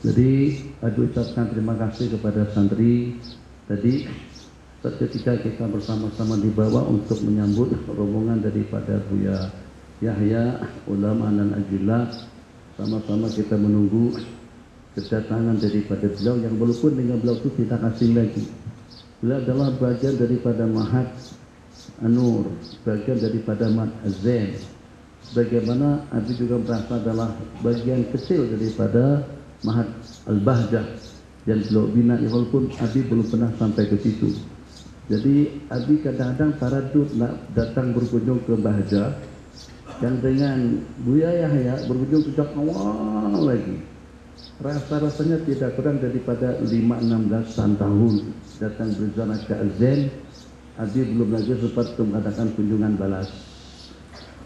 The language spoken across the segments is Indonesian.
Jadi aku ucapkan terima kasih kepada santri tadi ketika kita bersama-sama dibawa untuk menyambut rombongan daripada Buya Yahya ulama dan ajillah. Sama-sama kita menunggu kedatangan daripada beliau yang walaupun dengan beliau itu tidak asing lagi. Beliau adalah bagian daripada Mahat An-Nur, bagian daripada Mahat Az-Zain. Bagaimana Abi juga merasa adalah bagian kecil daripada Mahat Al-Bahjah yang beliau bina, walaupun Abi belum pernah sampai ke situ. Jadi Abi kadang-kadang taradud nak datang berkunjung ke Bahjah yang dengan Buya Yahya berkunjung sejak awal lagi. Rasa-rasanya tidak kurang daripada 5-16 tahun datang berjalan ke Az-Zain. Abi belum lagi sempat mengadakan kunjungan balas.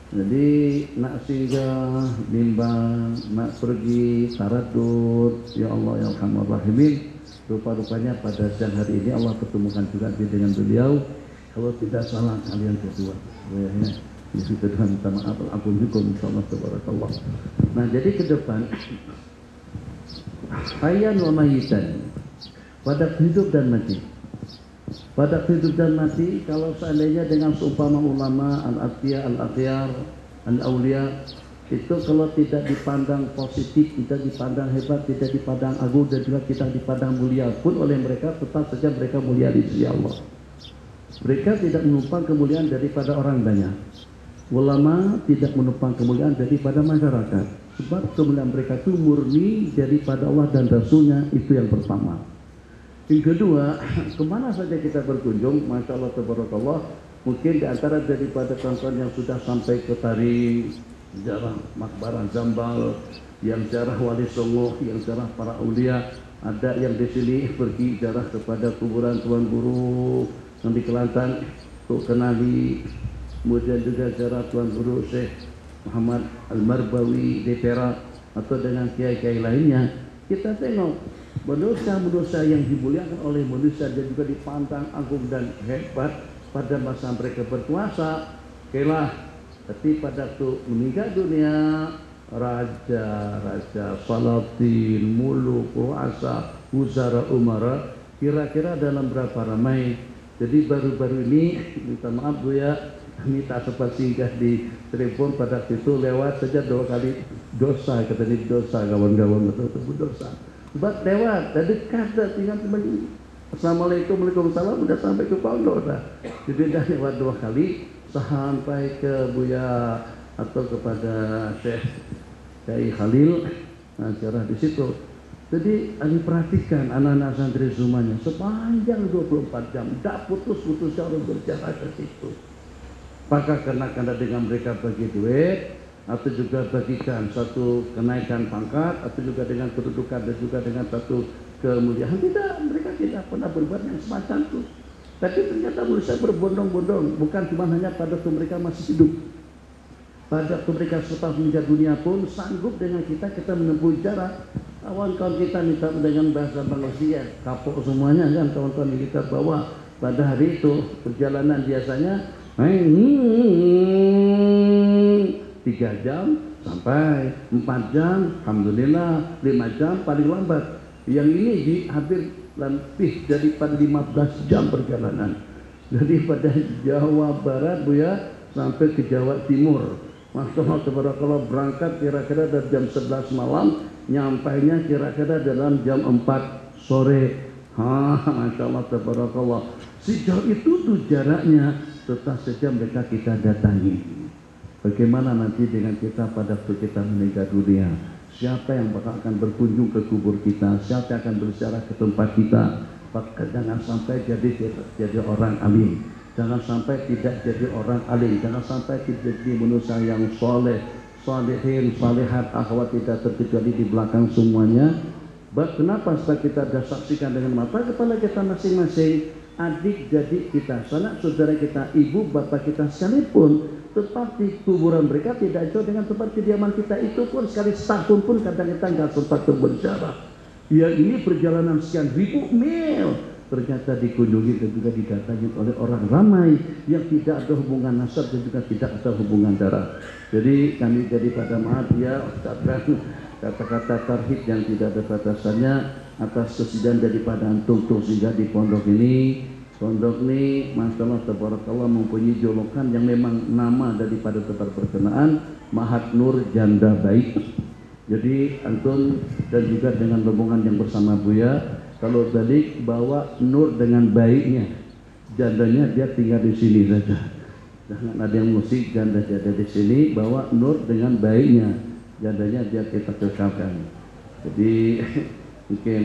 Jadi nak singgah, bimbang, nak pergi, taradud, ya Allah ya Arhamar Rahimin. Rupa-rupanya pada siang hari ini Allah pertemukan juga dengan beliau. Kalau tidak salah kalian kedua, yang kedua minta maaf, alhamdulillah, insyaallah tabarakallah. Nah jadi ke depan hayyan wa mayitan, pada hidup dan mati. Pada hidup dan mati, kalau seandainya dengan seumpama ulama al-atqiya, al-akhyar, al-awliya, itu kalau tidak dipandang positif, tidak dipandang hebat, tidak dipandang agung, dan juga tidak dipandang mulia pun oleh mereka, tetap saja mereka mulia di sisi Allah. Mereka tidak menumpang kemuliaan daripada orang banyak. Ulama tidak menumpang kemuliaan daripada masyarakat, sebab kemuliaan mereka itu murni daripada Allah dan Rasulnya, itu yang pertama. Yang kedua, kemana saja kita berkunjung, Masya Allah tabarakallah, mungkin di antara daripada kawan-kawan yang sudah sampai ke Tarim, sejarah Makbarah Jambal, yang sejarah Wali Songo, yang sejarah para aulia, ada yang di sini pergi sejarah kepada kuburan Tuan Guru yang di Kelantan, Tuk Kenali, kemudian juga sejarah Tuan Guru Syekh Muhammad Al-Marbawi di Perak, atau dengan kiai-kiai lainnya. Kita tengok manusia-manusia yang dimuliakan oleh manusia dan juga dipandang agung dan hebat pada masa mereka berkuasa. Kelah, tapi pada waktu meninggal dunia, raja-raja, Salatin, muluk, ruasa, wuzara, umara, kira-kira dalam berapa ramai. Jadi baru-baru ini, minta maaf Bu ya, kami tak sempat singgah di Cirebon pada itu, lewat saja 2 kali dosa, kata ini dosa, kawan-kawan, betul-betul dosa. Sebab lewat, dah dekat dah, tinggal kembali. Assalamualaikum, waalaikumsalam, sudah sampai ke pondok dah. Jadi dah lewat 2 kali, sampai ke Buya atau kepada Syekh Kiai Khalil, nah cerah di situ. Jadi Anda perhatikan anak-anak santri semuanya sepanjang 24 jam, tak putus-putus cara berjalan ke situ. Apakah karena dengan mereka bagi duit, atau juga bagikan satu kenaikan pangkat, atau juga dengan kedudukan dan juga dengan satu kemuliaan? Tidak, mereka tidak pernah berbuat yang semacam itu. Tapi ternyata manusia berbondong-bondong, bukan cuma hanya pada waktu mereka masih hidup. Pada waktu mereka setelah meninggal dunia pun sanggup dengan kita menempuh jarak. Kawan-kawan kita minta dengan bahasa Malaysia, kapok semuanya kan kawan-kawan yang kita bawa pada hari itu. Perjalanan biasanya 3 jam sampai 4 jam, alhamdulillah 5 jam paling lambat. Yang ini di hampir lebih daripada 15 jam perjalanan. Jadi pada Jawa Barat Bu ya, sampai ke Jawa Timur. Masya Allah tabarakallah, berangkat kira-kira dari jam 11 malam, nyampainya kira-kira dalam jam 4 sore. Masya Allah tabarakallah. Sejauh itu tuh jaraknya, tetap saja mereka kita datangi. Bagaimana nanti dengan kita pada waktu kita meninggal dunia? Siapa yang bakal akan berkunjung ke kubur kita? Siapa yang akan berziarah ke tempat kita? Maka jangan sampai jadi orang alim. Jangan sampai tidak jadi orang alim. Jangan sampai tidak jadi manusia yang soleh, salihin, salihat, akhwat, tidak terkecuali di belakang semuanya. Kenapa? Setelah kita sudah saksikan dengan mata kepala kita masing-masing, adik jadi kita, sanak saudara kita, ibu bapak kita sekalipun, tetap di kuburan mereka tidak jauh dengan tempat kediaman kita. Itu pun sekali setahun pun kadang kita nggak sempat berbicara. Ya ini perjalanan sekian ribu mil, ternyata dikunjungi dan juga didatangi oleh orang ramai yang tidak ada hubungan nasab dan juga tidak ada hubungan darah. Jadi kami jadi pada maaf ya ucapkan kata-kata tauhid yang tidak ada batasannya atas kesedihan daripada antum sehingga di pondok ini. Pondok ini Masya Allah tabarakallah mempunyai julukan yang memang nama daripada tempat berkenaan Mahat Nur Janda Baik. Jadi antum dan juga dengan rombongan yang bersama Buya, kalau balik bawa Nur dengan baiknya, jandanya dia tinggal di sini saja. Jangan ada yang mesti janda-janda di sini, bawa Nur dengan baiknya, jandanya dia kita kekalkan. Jadi mungkin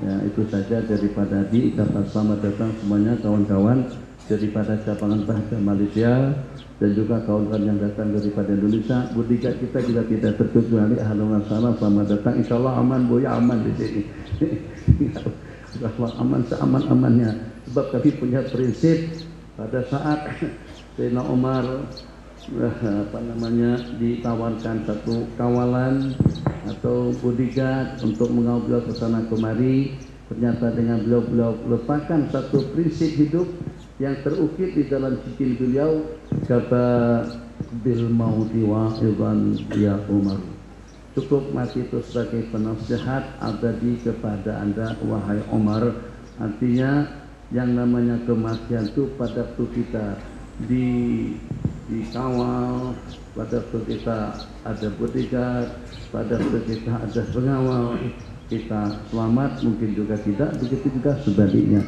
ya, itu saja daripada di kata selamat datang semuanya kawan-kawan daripada cabang bahasa Malaysia dan juga kawan-kawan yang datang daripada Indonesia. Budaya kita juga tidak terkecuali ahlan salam selamat datang. Insyaallah aman Buya, aman di sini. Insyaallah aman seaman-amannya. Sebab kami punya prinsip pada saat Sayyidina Umar ditawarkan satu kawalan atau bodyguard untuk mengawal beliau ke sana kemari, ternyata dengan beliau letakkan satu prinsip hidup yang terukir di dalam cincin beliau, kata bil mauti wa'idan ya Umar, cukup mati itu sebagai penasihat abadi kepada anda wahai Umar. Artinya yang namanya kematian itu pada waktu kita dikawal, pada waktu kita ada bodyguard, pada waktu kita ada pengawal, kita selamat, mungkin juga tidak, begitu juga sebaliknya.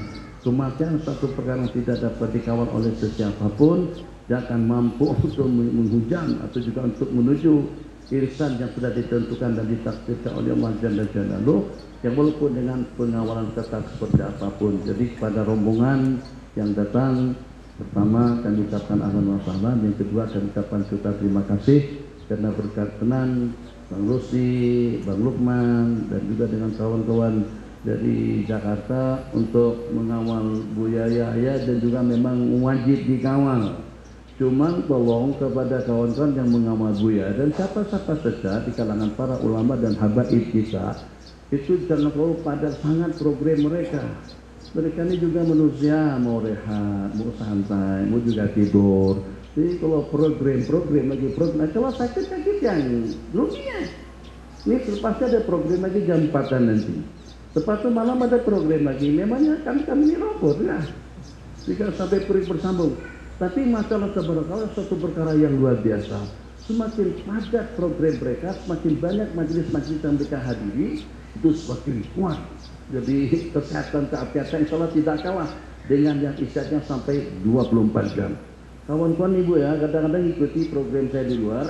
Kematian satu perkara yang tidak dapat dikawal oleh sesiapapun, dia akan mampu untuk menghujam atau juga untuk menuju irisan yang sudah ditentukan dan ditakdirkan oleh Allah Jalla Jalaluhu, yang walaupun dengan pengawalan ketat seperti apapun. Jadi kepada rombongan yang datang, pertama kami ucapkan ahlan wa sahlan, yang kedua kami ucapkan juta terima kasih karena berkenan Bang Rusdi, Bang Lukman dan juga dengan kawan-kawan dari Jakarta untuk mengawal Buya Yahya dan juga memang wajib dikawal. Cuman tolong kepada kawan-kawan yang mengawal Buya dan siapa-siapa saja di kalangan para ulama dan habaib kita, itu jangan terlalu pada sangat program mereka. Mereka ini juga manusia, mau rehat, mau santai, mau juga tidur. Jadi kalau program lagi program, kalau sakit yang dunia. Ini selepasnya ada program lagi jam 4 nanti. Tepat itu malam ada program lagi. Memangnya kami ini robot ya. Jika sampai perih bersambung. Tapi masalah tabarakallah satu perkara yang luar biasa. Semakin padat program mereka, semakin banyak majelis-majelis yang mereka hadiri, itu semakin kuat. Jadi kesehatan keapiatan insya Allah tidak kalah dengan yang isinya sampai 24 jam. Kawan-kawan ibu ya, kadang-kadang ikuti program saya di luar,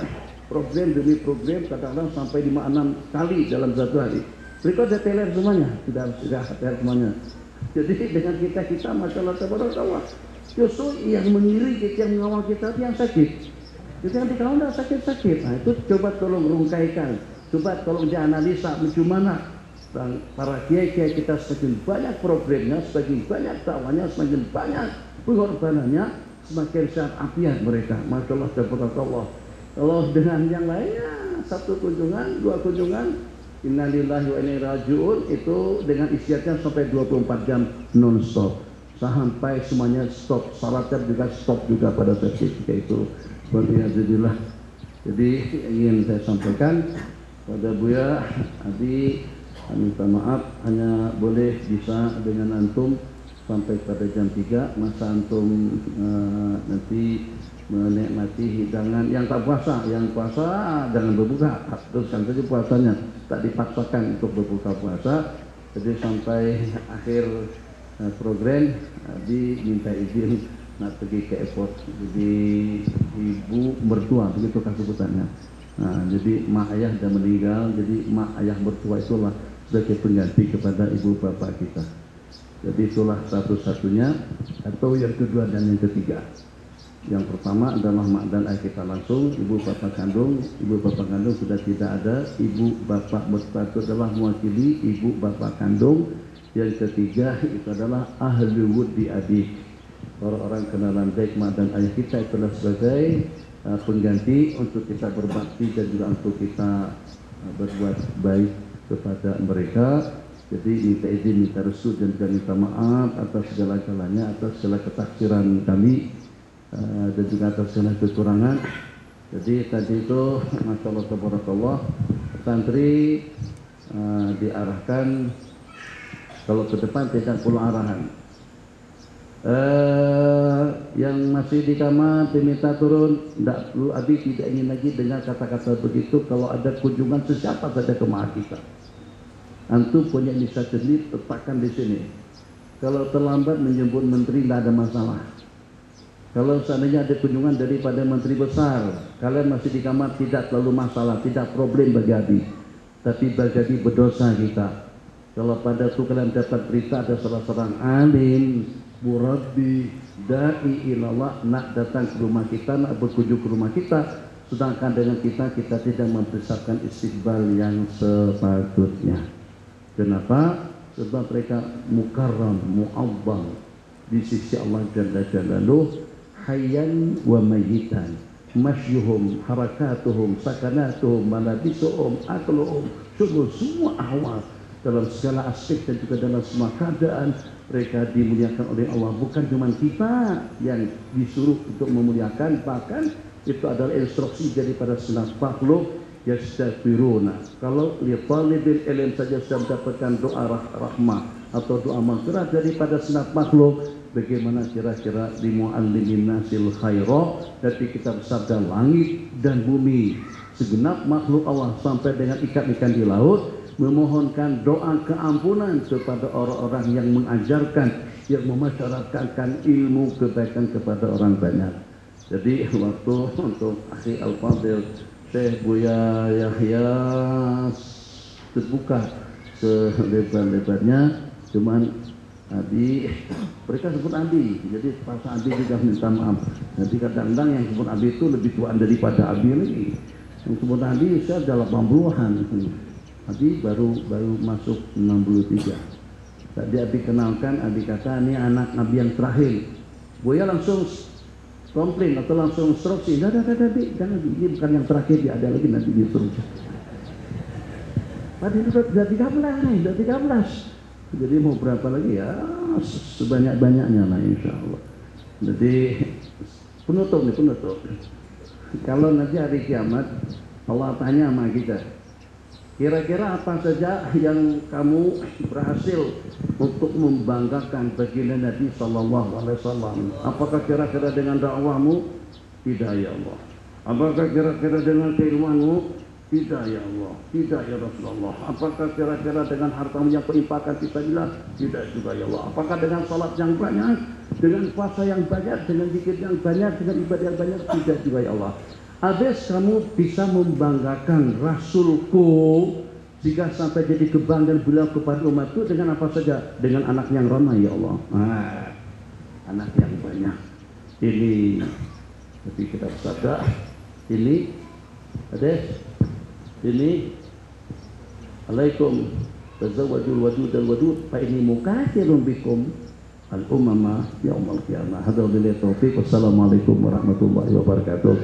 program demi program kadang-kadang sampai 5-6 kali dalam satu hari. Mereka ada teler semuanya, sudah teler semuanya. Jadi dengan kita masalah tabarakallah, justru yang mengiring kita, yang mengawal kita itu yang sakit. Jadi nanti kalau tidak sakit-sakit, nah itu coba tolong rungkaikan, coba tolong dianalisa bagaimana para kiai-kiai kita semakin banyak programnya, semakin banyak dakwahnya, semakin banyak pengorbanannya, semakin sehat apiat mereka. Masya Allah, tabarakallah. Kalau dengan yang lainnya, satu kunjungan, dua kunjungan, innalillahi wa inna ilaihi raji'un, itu dengan istiadatnya sampai 24 jam non-stop. Sampai semuanya stop, salatnya juga stop juga pada saat itu. Alhamdulillah. Jadi ingin saya sampaikan pada Buya, Adi, minta maaf hanya boleh bisa dengan antum sampai pada jam 3. Masa antum nanti menikmati hidangan yang tak puasa, yang puasa jangan berbuka, teruskan saja puasanya, tak dipaksakan untuk berbuka puasa. Jadi sampai akhir program diminta izin nak pergi ke airport, jadi ibu mertua begitukah sebutannya. Nah, jadi mak ayah sudah meninggal, jadi mak ayah mertua itulah sebagai pengganti kepada ibu bapak kita. Jadi itulah satu-satunya. Atau yang kedua dan yang ketiga. Yang pertama adalah mak dan ayah kita langsung, ibu bapak kandung. Ibu bapak kandung sudah tidak ada. Ibu bapak mertua itu adalah mewakili ibu bapak kandung. Yang ketiga itu adalah ahli wuddi adik, orang-orang kenalan baik mak dan ayah kita itulah sebagai pengganti untuk kita berbakti dan juga untuk kita berbuat baik kepada mereka. Jadi minta izin, minta restu dan juga minta maaf atas segala-galanya, atas segala ketaksiran kami dan juga atas segala kekurangan. Jadi tadi itu Masya Allah tabarakallah santri diarahkan kalau ke depan tidak perlu arahan. Yang masih di kamar diminta turun, tidak perlu. Abi tidak ingin lagi dengar kata-kata begitu. Kalau ada kunjungan sesiapa saja ke rumah kita, antum punya inisiatif, letakkan di sini. Kalau terlambat menjemput menteri tidak ada masalah. Kalau seandainya ada kunjungan daripada menteri besar, kalian masih di kamar tidak terlalu masalah, tidak problem bagi Abi. Tapi bagi Abi berdosa kita. Kalau pada itu kalian dapat berita ada salah seorang alim, murabbi, da'i ilallah nak datang ke rumah kita, nak berkunjung ke rumah kita, sedangkan dengan kita tidak mempersiapkan istiqbal yang sepatutnya. Kenapa? Sebab mereka mukarram, mu'azzam di sisi Allah Jalla Jalaluhu, hayyan wa mayyitan, masyuhum, harakatuhum, sakanatuhum, malabisuhum, akluhum, semua ahwal dalam segala aspek dan juga dalam semua keadaan mereka dimuliakan oleh Allah. Bukan cuma kita yang disuruh untuk memuliakan, bahkan itu adalah instruksi daripada segenap makhluk. Yastaghfiruna. Kalau li talibil ilm saja sudah mendapatkan doa rahmah atau doa maghfirah daripada segenap makhluk, bagaimana kira-kira di muallimin nasil khaira, dari kitab sabda langit dan bumi, segenap makhluk Allah sampai dengan ikan-ikan di laut memohonkan doa keampunan kepada orang-orang yang mengajarkan, yang memasyarakatkan ilmu kebaikan kepada orang banyak. Jadi waktu untuk akhi Al-Fadil Syekh Buya Yahya terbuka selebar-lebarnya, cuman Abi, mereka sebut Abi, jadi pas Abi juga minta maaf. Jadi kadang-kadang yang sebut Abi itu lebih tua daripada Abi lagi. Yang sebut Abi saya adalah 80-an. Abi baru masuk 63. Tadi Abi kenalkan, Abi kata ini anak Nabi yang terakhir. Buya langsung komplain atau langsung instruksi, dah, jangan, ini bukan yang terakhir, dia ada lagi nanti instruksi. Tadi itu sudah 13 nih, sudah 13. Jadi mau berapa lagi ya? Sebanyak-banyaknya lah insya Allah. Jadi penutup. Kalau nanti hari kiamat Allah tanya sama kita, kira-kira apa saja yang kamu berhasil untuk membanggakan baginda Nabi Sallallahu Alaihi Wasallam? Apakah kira-kira dengan dakwahmu? Tidak ya Allah. Apakah kira-kira dengan keilmuanmu? Tidak ya Allah. Tidak ya Rasulullah. Apakah kira-kira dengan hartamu yang keinfakan fisabilillah? Tidak juga ya Allah. Apakah dengan salat yang banyak, dengan puasa yang banyak, dengan zikir yang banyak, dengan ibadah yang banyak? Tidak juga ya Allah. Habis kamu bisa membanggakan Rasulku jika sampai jadi kebanggaan beliau kepada umatku dengan apa saja? Dengan anak yang ramah ya Allah. Anak yang banyak. Ini jadi kita sadar. Ini alaikum tazawwajul wadud al wadud fa inni mukatsirun bikum al umama yaumil qiyamah. Hadza billahi taufiq. Wassalamualaikum warahmatullahi wabarakatuh.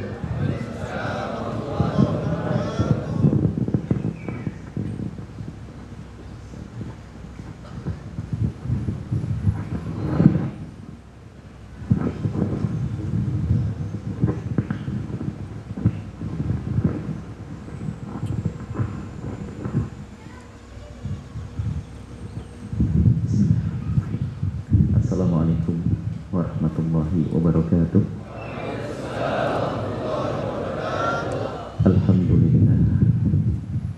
Assalamualaikum warahmatullahi wabarakatuh. Alhamdulillah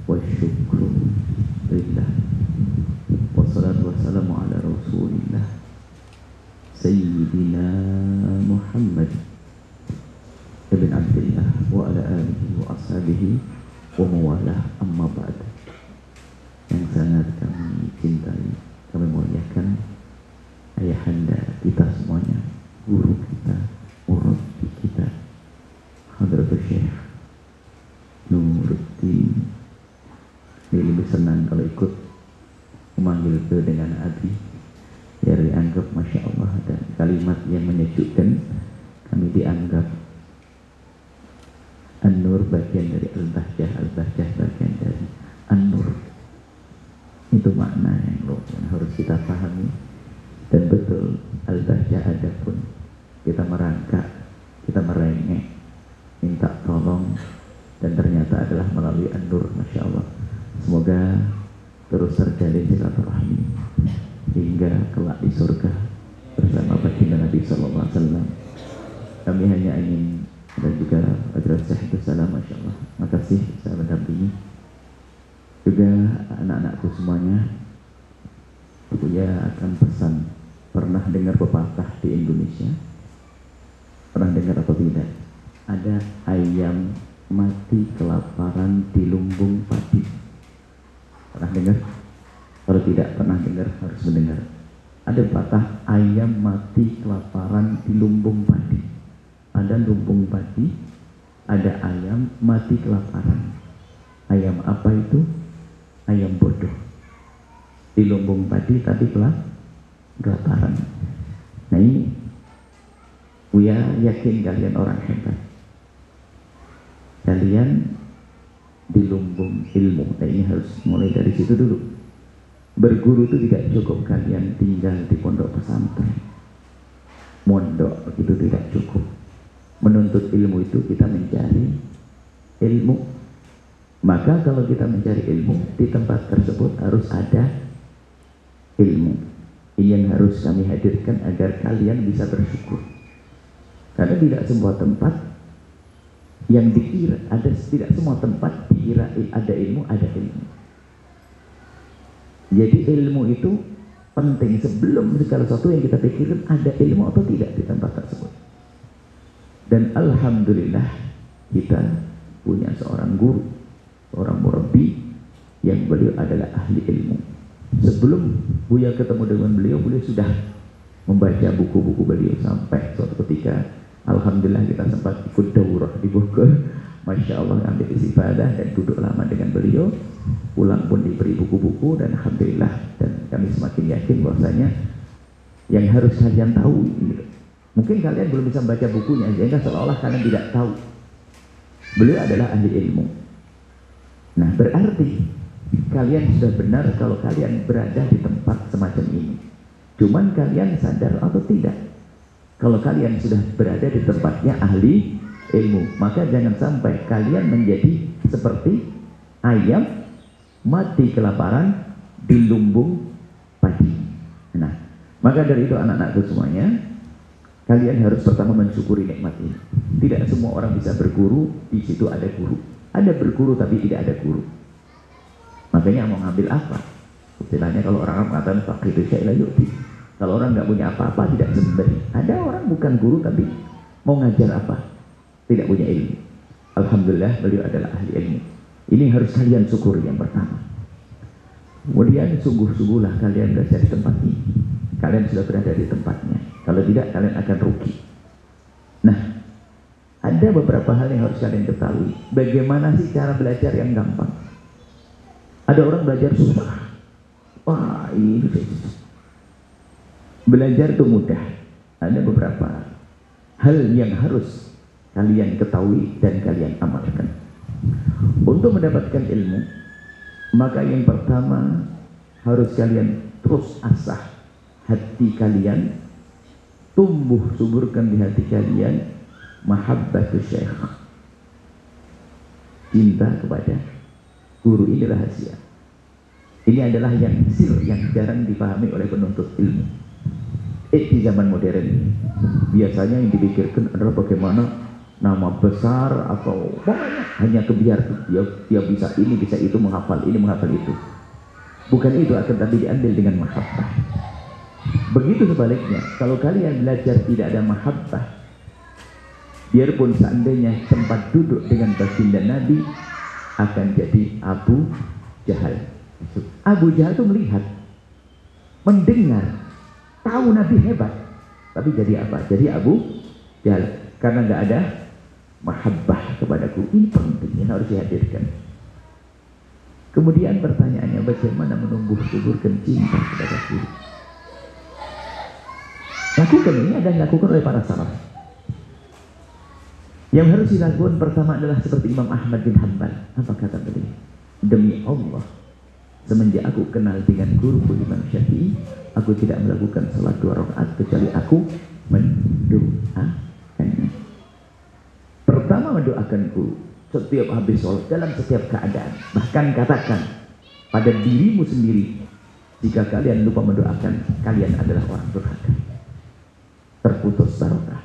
wa syukru lillah wassalatu wassalamu ala rasulillah Sayyidina Muhammad ibn Abdillah wa ala alihi wa ashabihi wa mawalah, amma ba'd. Yang sangat kami cintai, kami muliakan ayahanda kita semuanya, guru kita, murabbi kita, Hadratus Syekh Nuruddin. Ini lebih senang kalau ikut memanggil beliau dengan Abi, biar dianggap Masya Allah, dan kalimat yang menyejukkan. Kami dianggap An-Nur bagian dari Al-Bahjah, Al-Bahjah bagian dari An-Nur. Itu makna yang harus kita pahami. Dan betul, Al-Bahjah adapun kita merangkak, kita merengek, minta tolong, dan ternyata adalah melalui An-Nur, Masya Allah. silaturahmi hingga kelak di surga bersama baginda Nabi Sallallahu Alaihi Wasallam. Kami hanya ingin dan juga Hadrat Syekh Salam, Masya Allah, makasih saya mendampingi juga anak-anakku semuanya. Saya akan pesan, pernah dengar pepatah di Indonesia? Pernah dengar atau tidak? Ada ayam mati kelaparan di lumbung padi. Pernah dengar? Kalau tidak pernah dengar harus mendengar. Ada pepatah ayam mati kelaparan di lumbung padi. Ada lumbung padi, ada ayam mati kelaparan. Ayam apa itu? Ayam bodoh. Di lumbung padi tapi kelaparan. Nah ini, Uya yakin kalian orang hebat. Kalian di lumbung ilmu. Nah ini harus mulai dari situ dulu. Berguru itu tidak cukup kalian tinggal di pondok pesantren. Mondok itu tidak cukup. Menuntut ilmu itu kita mencari ilmu. Maka kalau kita mencari ilmu, di tempat tersebut harus ada ilmu. Ini yang harus kami hadirkan agar kalian bisa bersyukur. Karena tidak semua tempat yang dikira ada, tidak semua tempat dikira ada ilmu, ada ilmu. Jadi ilmu itu penting sebelum segala sesuatu yang kita pikirkan ada ilmu atau tidak di tempat tersebut. Dan alhamdulillah kita punya seorang guru, seorang murabbi yang beliau adalah ahli ilmu. Sebelum Buya ketemu dengan beliau, beliau sudah membaca buku-buku beliau sampai suatu ketika alhamdulillah kita sempat ikut daurah di buku, Masya Allah, ambil istifadah dan duduk lama dengan beliau. Pulang pun diberi buku-buku dan alhamdulillah, dan kami semakin yakin bahwasanya yang harus kalian tahu ini. Mungkin kalian belum bisa membaca bukunya, sehingga seolah-olah kalian tidak tahu. Beliau adalah ahli ilmu. Nah, berarti kalian sudah benar kalau kalian berada di tempat semacam ini. Cuman kalian sadar atau tidak? Kalau kalian sudah berada di tempatnya ahli ilmu, maka jangan sampai kalian menjadi seperti ayam mati kelaparan di lumbung padi. Nah, maka dari itu anak-anakku semuanya, kalian harus pertama mensyukuri nikmat ini. Tidak semua orang bisa berguru, di situ ada guru. Ada berguru tapi tidak ada guru. Makanya mau ngambil apa? Istilahnya kalau orang mengatakan faqidu syai'la yu'ti. Kalau orang nggak punya apa-apa tidak memberi. Ada orang bukan guru tapi mau ngajar apa? Tidak punya ilmu. Alhamdulillah beliau adalah ahli ilmu. Ini harus kalian syukuri yang pertama. Kemudian sungguh-sungguhlah kalian belajar di tempat ini. Kalian sudah berada di tempatnya. Kalau tidak kalian akan rugi. Nah, ada beberapa hal yang harus kalian ketahui. Bagaimana sih cara belajar yang gampang? Ada orang belajar susah. Wah, ini belajar itu mudah. Ada beberapa hal yang harus kalian ketahui dan kalian amalkan. Untuk mendapatkan ilmu, maka yang pertama harus kalian terus asah hati kalian, tumbuh suburkan di hati kalian mahabbatus syekh, cinta kepada guru. Ini rahasia. Ini adalah yang sir yang jarang dipahami oleh penuntut ilmu. Di zaman modern ini biasanya yang dipikirkan adalah bagaimana nama besar atau pokoknya hanya kebiar dia bisa ini bisa itu, menghafal ini menghafal itu. Bukan itu, akan tapi diambil dengan mahabbah. Begitu sebaliknya, kalau kalian belajar tidak ada mahabbah, biarpun seandainya sempat duduk dengan baginda Nabi, akan jadi Abu Jahal. Abu Jahal itu melihat, mendengar, tahu Nabi hebat, tapi jadi apa? Jadi Abu Jahal, karena nggak ada mahabbah kepada guru. Ini penting, ini harus dihadirkan. Kemudian pertanyaannya, bagaimana menumbuh suburkan cinta kepada guru? Lakukan ini, ada yang dilakukan oleh para salaf. Yang harus dilakukan pertama adalah seperti Imam Ahmad bin Hanbal. Apa kata beliau? Demi Allah, semenjak aku kenal dengan guruku Imam Syafi'i, aku tidak melakukan salat 2 rakaat kecuali aku mendoakannya. Pertama mendoakan guru setiap habis sholat, dalam setiap keadaan. Bahkan katakan pada dirimu sendiri, Jika kalian lupa mendoakan, kalian adalah orang durhaka. Terputus barokah.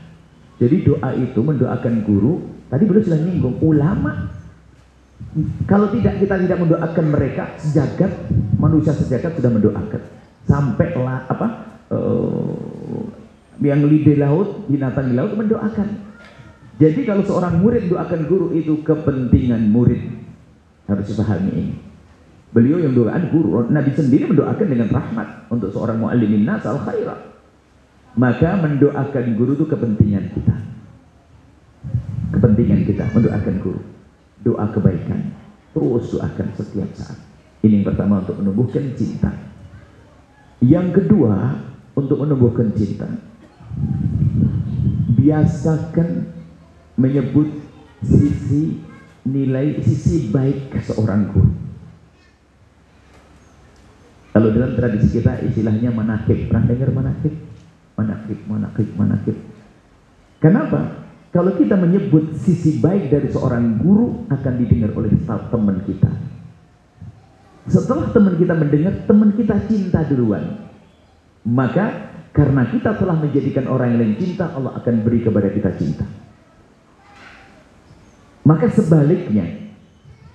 Jadi doa itu mendoakan guru. Tadi beliau sudah nyinggung ulama. Kalau kita tidak mendoakan mereka, sejagat manusia sejagat sudah mendoakan. Sampailah yang di laut, binatang di laut mendoakan. Jadi kalau seorang murid mendoakan guru itu kepentingan murid. Harus dipahami ini. Beliau yang doakan guru, Nabi sendiri mendoakan dengan rahmat untuk seorang muallimin nas al khairah. Maka mendoakan guru itu kepentingan kita. Kepentingan kita mendoakan guru. Doa kebaikan. Terus doakan setiap saat. Ini yang pertama untuk menumbuhkan cinta. Yang kedua untuk menumbuhkan cinta. Biasakan menyebut sisi nilai, sisi baik seorang guru. Kalau dalam tradisi kita istilahnya manakib. Pernah dengar manakib? Manakib. Kenapa? Kalau kita menyebut sisi baik dari seorang guru akan didengar oleh teman kita. Setelah teman kita mendengar, teman kita cinta duluan. Maka karena kita telah menjadikan orang yang lain cinta, Allah akan beri kepada kita cinta. Maka sebaliknya,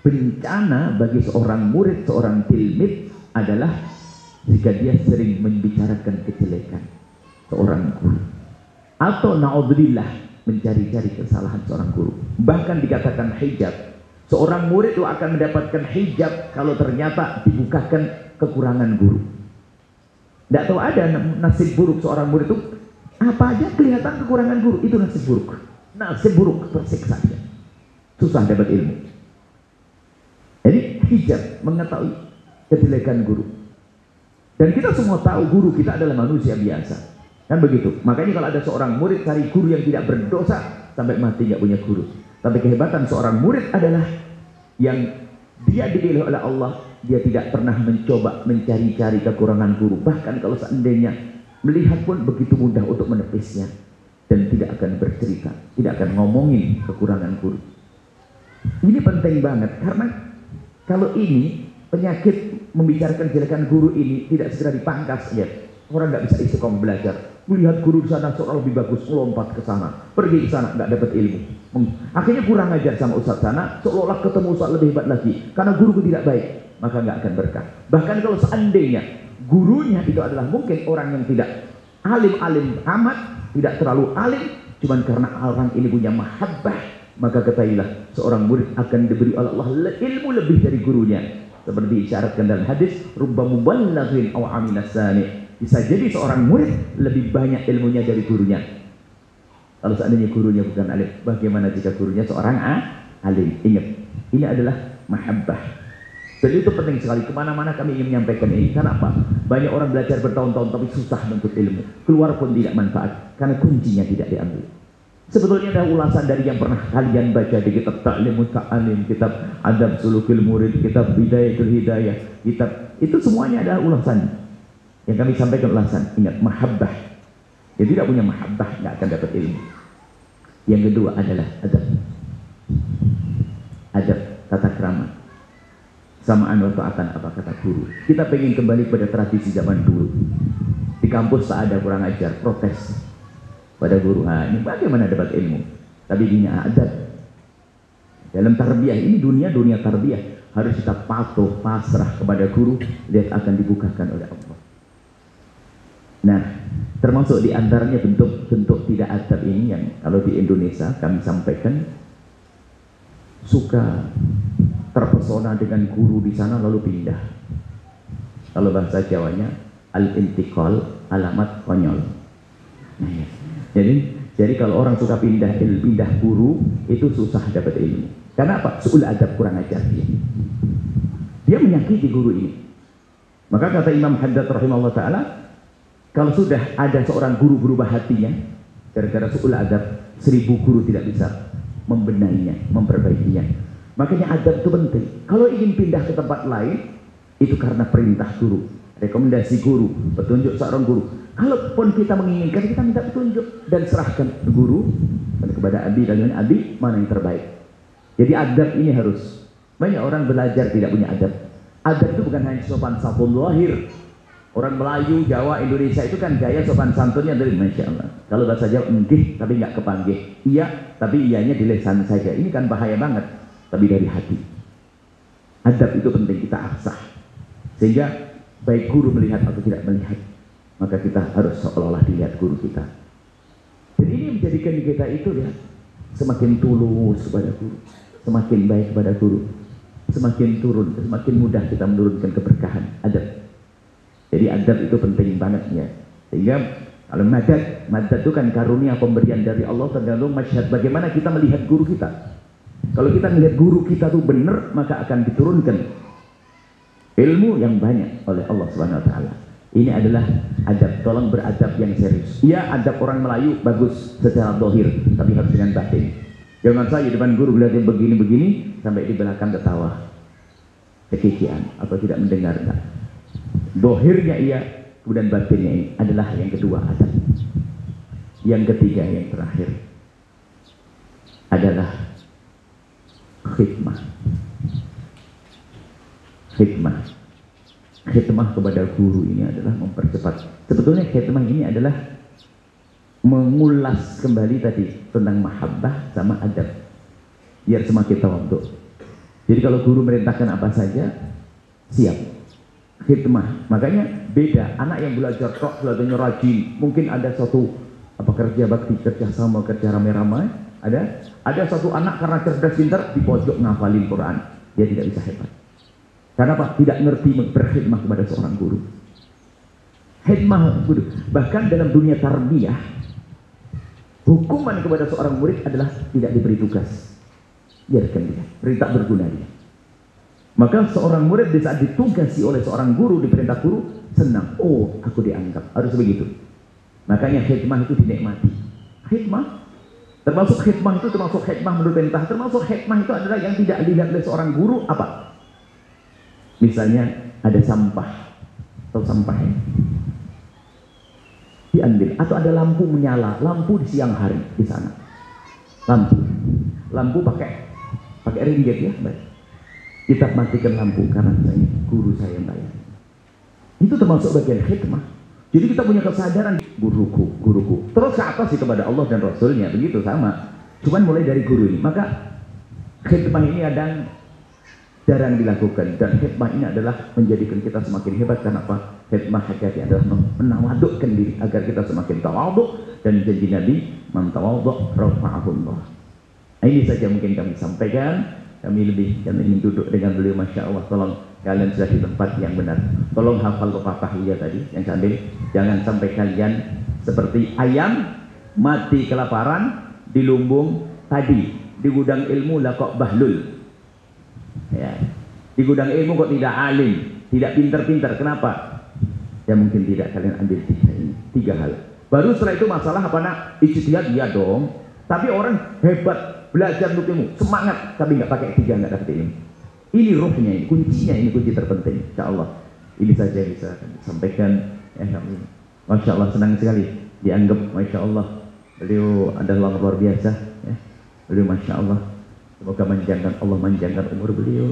bencana bagi seorang murid, seorang tilmid adalah jika dia sering membicarakan kejelekan seorang guru, atau na'udzubillah mencari-cari kesalahan seorang guru. Bahkan dikatakan hijab, seorang murid itu akan mendapatkan hijab kalau ternyata dibukakan kekurangan guru. Tidak tahu ada nasib buruk seorang murid itu, apa aja kelihatan kekurangan guru, itu nasib buruk. Nasib buruk, tersiksa dia. Susah dapat ilmu. Jadi hijab, mengetahui kejelekan guru. Dan kita semua tahu guru kita adalah manusia biasa. Kan begitu. Makanya kalau ada seorang murid cari guru yang tidak berdosa, sampai mati nggak punya guru. Tapi kehebatan seorang murid adalah yang dia dipilih oleh Allah, dia tidak pernah mencoba mencari-cari kekurangan guru. Bahkan kalau seandainya melihat pun begitu mudah untuk menepisnya. Dan tidak akan bercerita, tidak akan ngomongin kekurangan guru. Ini penting banget, karena kalau ini penyakit membicarakan kejelekan guru ini tidak segera dipangkas, ya orang nggak bisa istiqomah belajar. Melihat guru di sana seolah lebih bagus, melompat ke sana, pergi ke sana nggak dapat ilmu. Akhirnya kurang ajar sama ustadz sana, seolah-olah ketemu ustadz lebih hebat lagi. Karena guruku tidak baik, maka nggak akan berkah. Bahkan kalau seandainya gurunya itu adalah mungkin orang yang tidak alim-alim amat, tidak terlalu alim, cuman karena orang ini punya mahabbah, maka ketahuilah seorang murid akan diberi oleh Allah ilmu lebih dari gurunya. Seperti disyaratkan dalam hadis, rubba muballighin aw aminas sani. Bisa jadi seorang murid lebih banyak ilmunya dari gurunya. Kalau seandainya gurunya bukan alim, bagaimana jika gurunya seorang alim? Ingat, ini adalah mahabbah. Jadi itu penting sekali. Kemana-mana kami ingin menyampaikan ini. Kenapa? Banyak orang belajar bertahun-tahun tapi susah menuntut ilmu. Keluar pun tidak manfaat karena kuncinya tidak diambil. Sebetulnya ada ulasan dari yang pernah kalian baca di kitab Ta'limut Ta'alim, kitab Adab Sulukil Murid, kitab Bidayatul Hidayah, kitab itu semuanya adalah ulasan. Yang kami sampaikan ulasan. Ingat, mahabbah. Dia tidak punya mahabbah, nggak akan dapat ilmu. Yang kedua adalah adab. Adab, tata krama. Samaan wa ta'atan, apa kata guru. Kita pengen kembali pada tradisi zaman dulu. Di kampus tak ada kurang ajar, protes pada guru. Ini bagaimana dapat ilmu? Tapi ini adab. Dalam tarbiyah ini dunia tarbiyah harus kita patuh, pasrah kepada guru. Lihat akan dibukakan oleh Allah. Nah, termasuk diantaranya bentuk-bentuk tidak adab ini yang kalau di Indonesia kami sampaikan, suka terpesona dengan guru di sana lalu pindah. Kalau bahasa Jawanya al-intiqal, alamat konyol. Nah, ya. Jadi kalau orang suka pindah guru itu susah dapat ilmu. Karena apa? Su'ul adab, kurang ajar dia. Dia menyakiti guru ini. Maka kata Imam Haddad rahimahullah ta'ala, kalau sudah ada seorang guru berubah hatinya gara-gara su'ul adab, 1000 guru tidak bisa membenahinya, memperbaikinya. Makanya adab itu penting. Kalau ingin pindah ke tempat lain, itu karena perintah guru, rekomendasi guru, petunjuk seorang guru. Kalaupun kita menginginkan, kita minta petunjuk dan serahkan ke guru dan kepada abi dan abi mana yang terbaik. Jadi adab ini harus. Banyak orang belajar tidak punya adab. Adab itu bukan hanya sopan santun zahir, Orang Melayu, Jawa, Indonesia itu kan gaya sopan santunnya dari Masya Allah. Kalau bahasa Jawa, enggih tapi nggak kepanggih. Iya, tapi iyanya di lisan saja. Ini kan bahaya banget. Tapi dari hati. Adab itu penting kita asah. Sehingga baik guru melihat atau tidak melihat, maka kita harus seolah-olah dilihat guru kita. Dan ini menjadikan kita itu ya, semakin tulus kepada guru, semakin baik kepada guru, semakin turun, semakin mudah kita menurunkan keberkahan. Adab. Jadi adab itu penting banget ya. Sehingga kalau madad itu kan karunia pemberian dari Allah, tergantung masyhad bagaimana kita melihat guru kita. Kalau kita melihat guru kita tuh benar, maka akan diturunkan ilmu yang banyak oleh Allah Subhanahu wa taala. Ini adalah adab, tolong beradab yang serius. Iya, adab orang Melayu bagus secara zahir, tapi harus dengan batin. Jangan saya di depan guru belajar begini-begini sampai di belakang ketawa, kekikian atau tidak mendengar. Dohirnya iya, kemudian batinnya ini adalah yang kedua adab. Yang ketiga, yang terakhir adalah khidmah. Khidmah kepada guru ini adalah mempercepat. Sebetulnya khidmah ini adalah mengulas kembali tadi tentang mahabbah sama adab, biar semakin tawadhu. Jadi kalau guru merintahkan apa saja, siap. Khidmah, makanya beda. Anak yang belajar tok, belajarnya rajin, mungkin ada suatu kerja bakti, kerja sama, kerja rame-rame. Ada satu anak karena cerdas pintar di pojok ngafalin Quran, dia tidak bisa hebat. Karena apa? Tidak ngerti berkhidmah kepada seorang guru. Khidmah guru. Bahkan dalam dunia tarbiyah, hukuman kepada seorang murid adalah tidak diberi tugas. Biarkan dia, perintah berguna dia. Maka seorang murid di saat ditugasi oleh seorang guru, diperintah guru, senang. Oh, aku dianggap. Harus begitu. Makanya khidmah itu dinikmati. Khidmah, termasuk khidmah itu termasuk khidmah menurut perintah. Termasuk khidmah itu adalah yang tidak dilihat oleh seorang guru apa? Misalnya ada sampah atau sampahnya diambil, atau ada lampu menyala, lampu di siang hari di sana. Lampu pakai ringgit ya, baik. Kita matikan lampu karena saya guru saya yang bayar. Itu termasuk bagian khidmah. Jadi kita punya kesadaran guruku. Terus ke atas sih kepada Allah dan Rasulnya, begitu sama. Cuman mulai dari guru ini. Maka khidmah ini jarang dilakukan, dan khidmah ini adalah menjadikan kita semakin hebat. Karena apa? Khidmah hakiki adalah menawadukkan diri agar kita semakin tawaduk, dan janji Nabi, man tawaduk rafa'ahullah. Ini saja mungkin kami sampaikan. Kami ingin duduk dengan beliau, Masya Allah. Tolong kalian sudah di tempat yang benar. Tolong hafal pepatah iya tadi yang saya ambil. Jangan sampai kalian seperti ayam mati kelaparan di lumbung tadi. Di gudang ilmu lah kok bahlul. Ya. Di gudang ilmu kok tidak alim, tidak pintar-pintar. Kenapa? Ya mungkin tidak kalian ambil tiga hal. Baru setelah itu masalah apa nak? Ijtihad ya dong. Tapi orang hebat belajar untuk ilmu, semangat, tapi nggak pakai tiga, nggak dapat ilmu. Ini ruhnya, ini kuncinya, ini kunci terpenting. Insya Allah ini saja yang bisa sampaikan. Ya, Masya Allah, senang sekali dianggap. Masya Allah, beliau adalah luar biasa. Ya. Beliau Masya Allah, semoga Allah manjangkan umur beliau,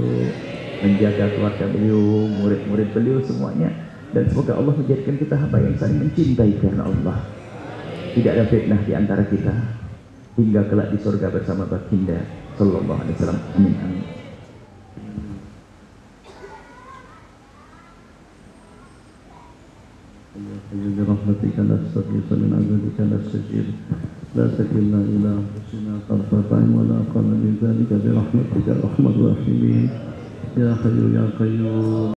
menjaga keluarga beliau, murid-murid beliau semuanya, dan semoga Allah menjadikan kita hamba yang saling mencintai karena Allah. Tidak ada fitnah di antara kita, hingga kelak di surga bersama baginda sallallahu alaihi wasallam. Amin amin. Ya rahmatika nastaghfiru min azabika nastajir la takilna ila anfusina tarfata ayn wa la aqalla min dhalika bi rahmatika arhamar rahimin ya hayyu ya qayyum.